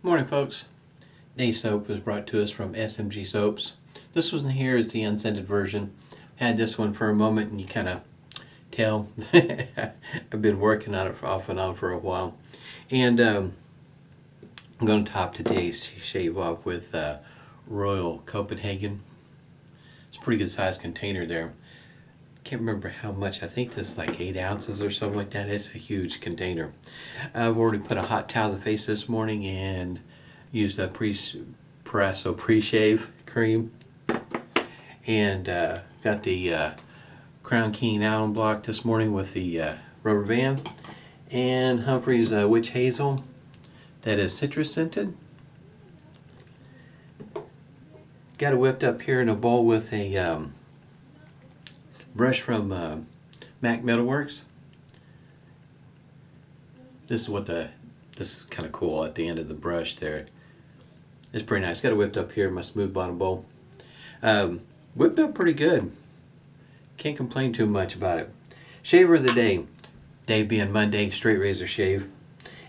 Morning, folks. Today's soap was brought to us from SMG Soaps. This one here is the unscented version. Had this one for a moment and you kind of tell I've been working on it off and on for a while. And I'm going to top today's shave off with Royal Copenhagen. It's a pretty good sized container there. Can't remember how much. I think this is like 8 ounces or something like that. It's a huge container. I've already put a hot towel to the face this morning and used a Proraso Preshave cream, and got the Crown King alum block this morning with the rubber band, and Humphreys witch hazel that is citrus scented. Got it whipped up here in a bowl with a brush from Metalworks. This is kind of cool at the end of the brush there. It's pretty nice. Got it whipped up here in my smooth bottom bowl. Whipped up pretty good. Can't complain too much about it. Shaver of the day. Day being Monday, straight razor shave.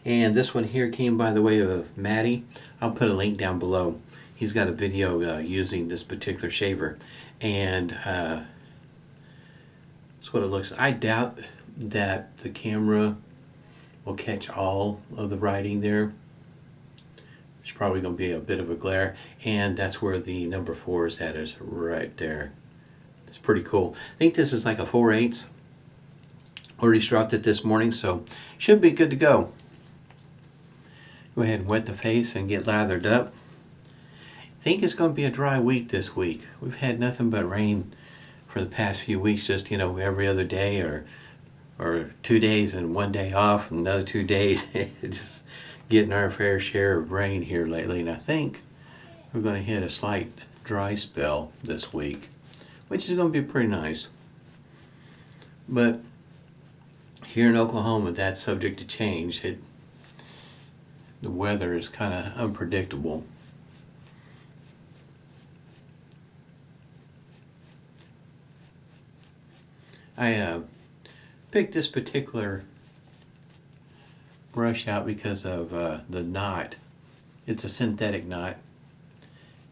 And this one here came by the way of Matty. I'll put a link down below. He's got a video using this particular shaver. And that's what it looks like. I doubt that the camera will catch all of the writing there. There's probably going to be a bit of a glare, and that's where the number 4 is at, is right there. It's pretty cool. I think this is like a 4/8. Already stropped it this morning, so should be good to go. Go ahead and wet the face and get lathered up. I think it's going to be a dry week this week. We've had nothing but rain for the past few weeks, just every other day, or 2 days and 1 day off, and another 2 days. Just getting our fair share of rain here lately, and I think we're going to hit a slight dry spell this week, which is going to be pretty nice. But here in Oklahoma, that's subject to change. The weather is kind of unpredictable. I picked this particular brush out because of the knot. It's a synthetic knot,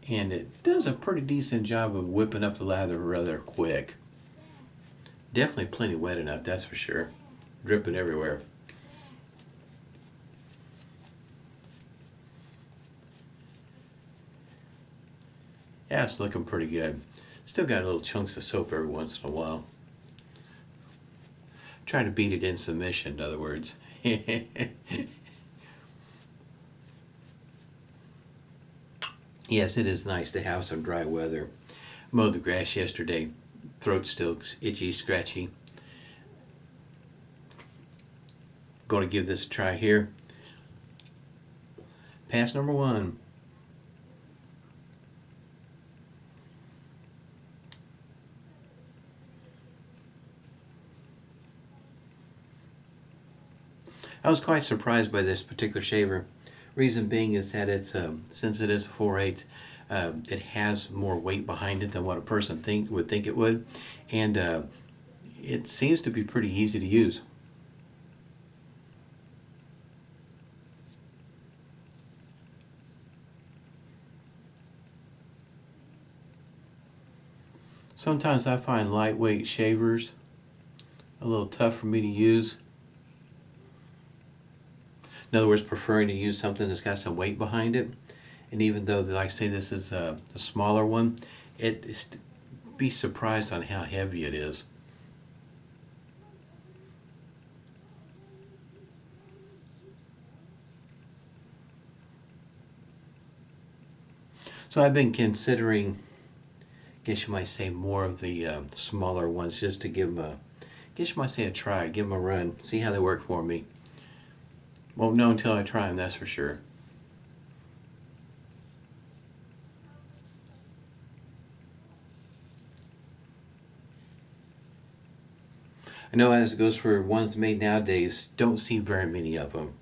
and it does a pretty decent job of whipping up the lather rather quick. Definitely plenty wet enough, that's for sure. Dripping everywhere. Yeah, it's looking pretty good. Still got little chunks of soap every once in a while. Try to beat it in submission, in other words. Yes, it is nice to have some dry weather. Mowed the grass yesterday. Throat's still itchy, scratchy. Going to give this a try here. Pass number 1. I was quite surprised by this particular shaver. Reason being is that it's since it is a 4/8, it has more weight behind it than what a person would think it would, and it seems to be pretty easy to use. Sometimes I find lightweight shavers a little tough for me to use. In other words, preferring to use something that's got some weight behind it. And even though, like I say, this is a smaller one, be surprised on how heavy it is. So I've been considering, I guess you might say, more of the smaller ones, just to give them I guess you might say a try, give them a run, see how they work for me. Won't know until I try them, that's for sure. I know as it goes for ones made nowadays, don't see very many of them.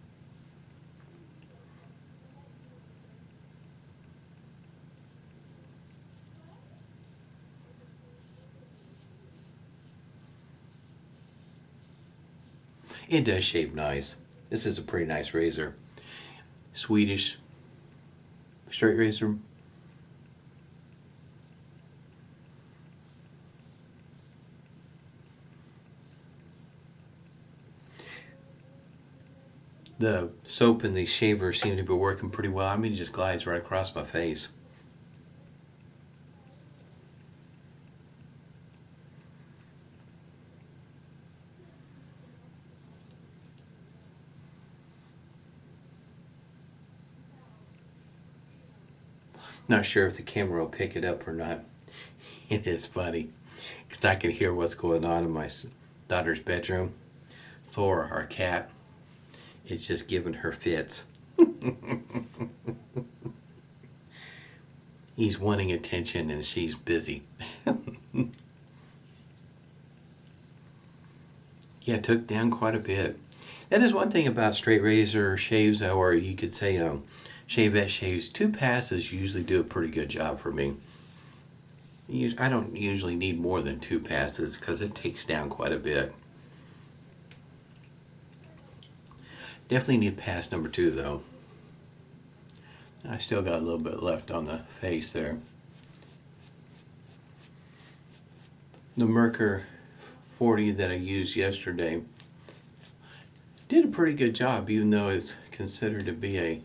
It does shape nice. This is a pretty nice razor. Swedish, straight razor. The soap and the shaver seem to be working pretty well. I mean, it just glides right across my face. Not sure if the camera will pick it up or not. It is funny because I can hear what's going on in my daughter's bedroom. Thor, our cat, is just giving her fits. He's wanting attention and she's busy. Yeah, it took down quite a bit. That is one thing about straight razor shaves, or you could say shavette shaves. 2 passes usually do a pretty good job for me. I don't usually need more than 2 passes because it takes down quite a bit. Definitely need pass number 2 though. I still got a little bit left on the face there. The Merkur 40 that I used yesterday did a pretty good job, even though it's considered to be a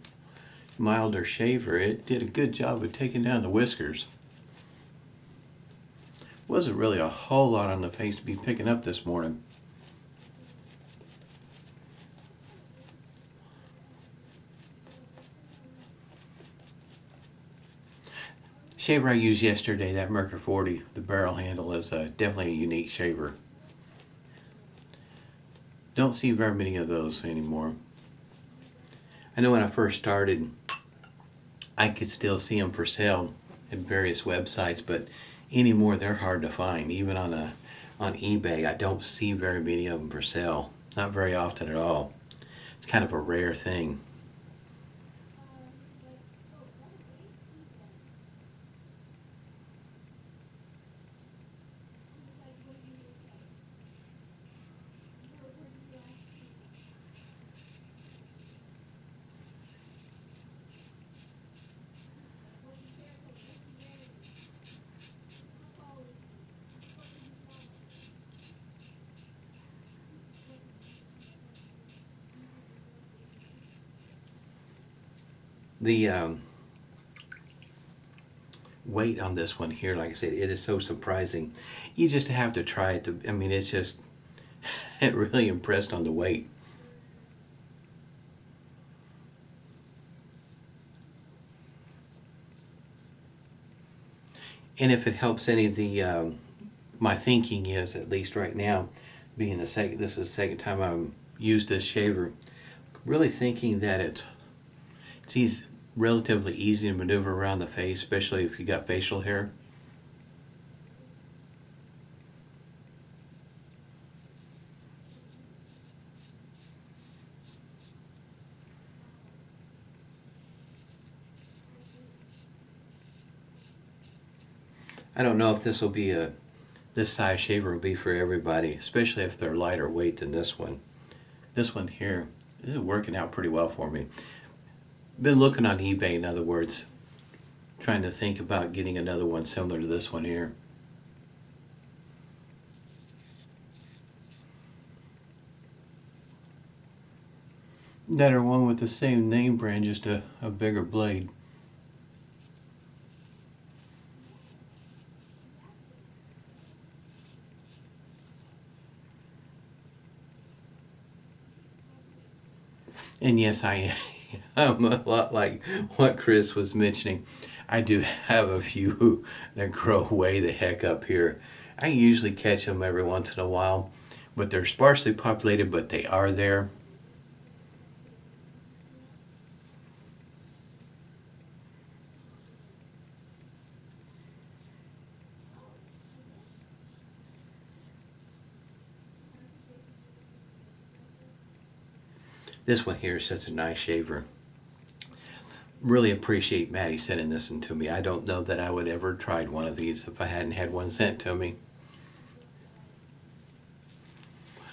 milder shaver. It did a good job of taking down the whiskers. Wasn't really a whole lot on the face to be picking up this morning. Shaver I used yesterday, that Merkur 40, the barrel handle, is definitely a unique shaver. Don't see very many of those anymore. I know when I first started, I could still see them for sale at various websites, but anymore they're hard to find. Even on eBay, I don't see very many of them for sale. Not very often at all. It's kind of a rare thing. The weight on this one here, like I said, it is so surprising. You just have to try it. I mean, it's just, it really impressed on the weight. And if it helps any of the, my thinking is, at least right now, being this is the second time I've used this shaver, really thinking that it's relatively easy to maneuver around the face, especially if you got facial hair. I don't know if this will be this size shaver will be for everybody, especially if they're lighter weight than this one. This one here, this is working out pretty well for me. Been looking on eBay, in other words, trying to think about getting another one similar to this one here. Another one with the same name brand, just a bigger blade. And yes, I am a lot like what Chris was mentioning. I do have a few that grow way the heck up here. I usually catch them every once in a while, but they're sparsely populated, but they are there. This one here is such a nice shaver. Really appreciate Maddie sending this one to me. I don't know that I would ever tried one of these if I hadn't had one sent to me.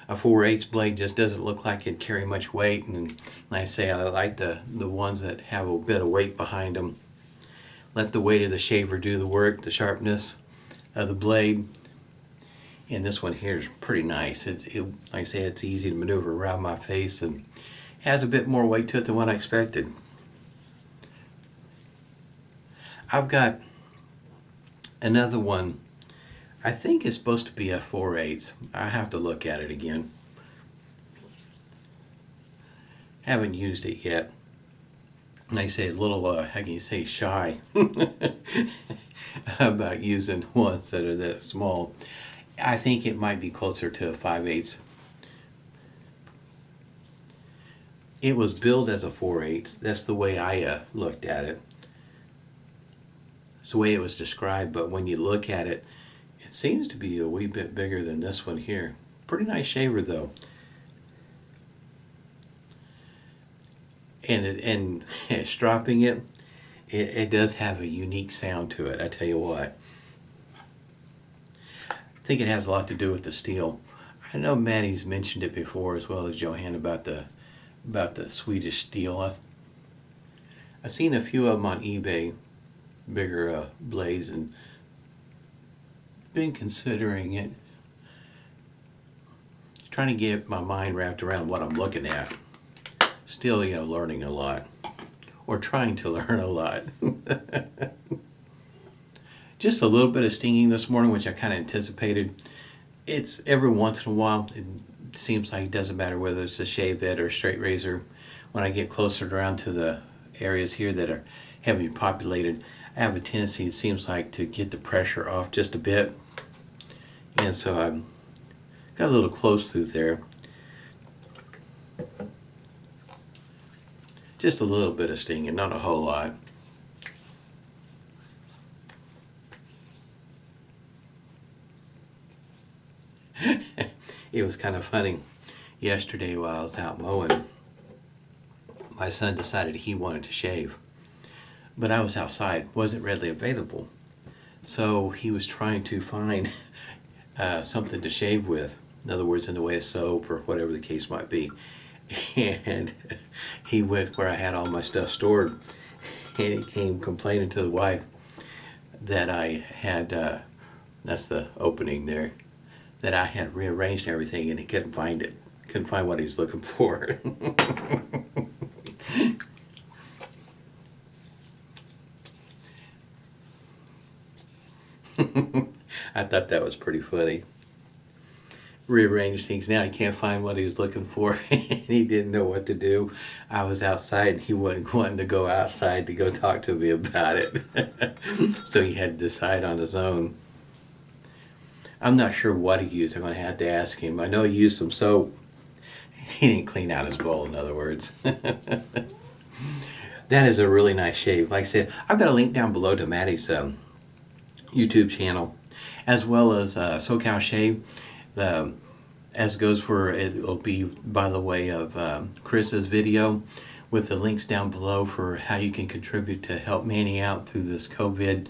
A 4/8 blade just doesn't look like it'd carry much weight, and like I say, I like the ones that have a bit of weight behind them. let the weight of the shaver do the work, the sharpness of the blade. And this one here is pretty nice. Like I say, it's easy to maneuver around my face and has a bit more weight to it than what I expected. I've got another one. I think it's supposed to be a 4/8. I have to look at it again. Haven't used it yet. And I say a little, how can you say, shy about using ones that are that small. I think it might be closer to a 5/8. It was billed as a 4/8. That's the way I looked at it. It's the way it was described, but when you look at it, it seems to be a wee bit bigger than this one here. Pretty nice shaver though. And stropping it does have a unique sound to it, I tell you what. I think it has a lot to do with the steel. I know Maddie's mentioned it before, as well as Johan, about the Swedish steel. I've seen a few of them on eBay, bigger blades, and been considering it. Trying to get my mind wrapped around what I'm looking at. Still, learning a lot, or trying to learn a lot. Just a little bit of stinging this morning, which I kind of anticipated. It's every once in a while. It seems like it doesn't matter whether it's a shave head or a straight razor. When I get closer around to the areas here that are heavily populated, I have a tendency, it seems like, to get the pressure off just a bit. And so I've got a little close through there. Just a little bit of stinging, not a whole lot. It was kind of funny. Yesterday while I was out mowing, my son decided he wanted to shave. But I was outside, wasn't readily available. So he was trying to find something to shave with. In other words, in the way of soap or whatever the case might be. And he went where I had all my stuff stored, and he came complaining to the wife that I had, that's the opening there, that I had rearranged everything and he couldn't find it. Couldn't find what he's looking for. I thought that was pretty funny. Rearranged things. Now he can't find what he was looking for, and he didn't know what to do. I was outside and he wasn't wanting to go outside to go talk to me about it. So he had to decide on his own. I'm not sure what he used. I'm going to have to ask him. I know he used some soap. He didn't clean out his bowl, in other words. That is a really nice shave. Like I said, I've got a link down below to Maddie's YouTube channel, as well as SoCal Shave. As goes for, it'll be by the way of Chris's video, with the links down below for how you can contribute to help Manny out through this COVID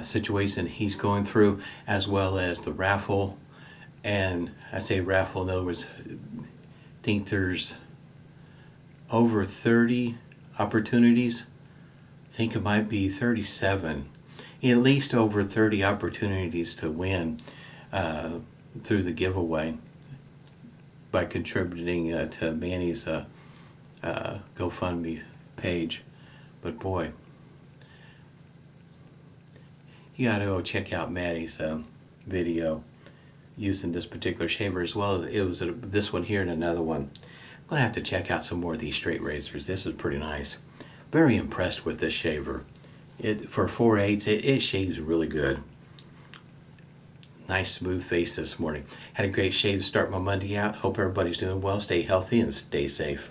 situation he's going through, as well as the raffle. And I say raffle, in other words, I think there's over 30 opportunities. I think it might be 37. At least over 30 opportunities to win through the giveaway by contributing to Manny's GoFundMe page. But boy, you gotta go check out Maddie's video using this particular shaver, as well as it was this one here and another one. I'm gonna have to check out some more of these straight razors. This is pretty nice. Very impressed with this shaver. For 4/8, it shaves really good. Nice smooth face this morning. Had a great shave to start my Monday out. Hope everybody's doing well. Stay healthy and stay safe.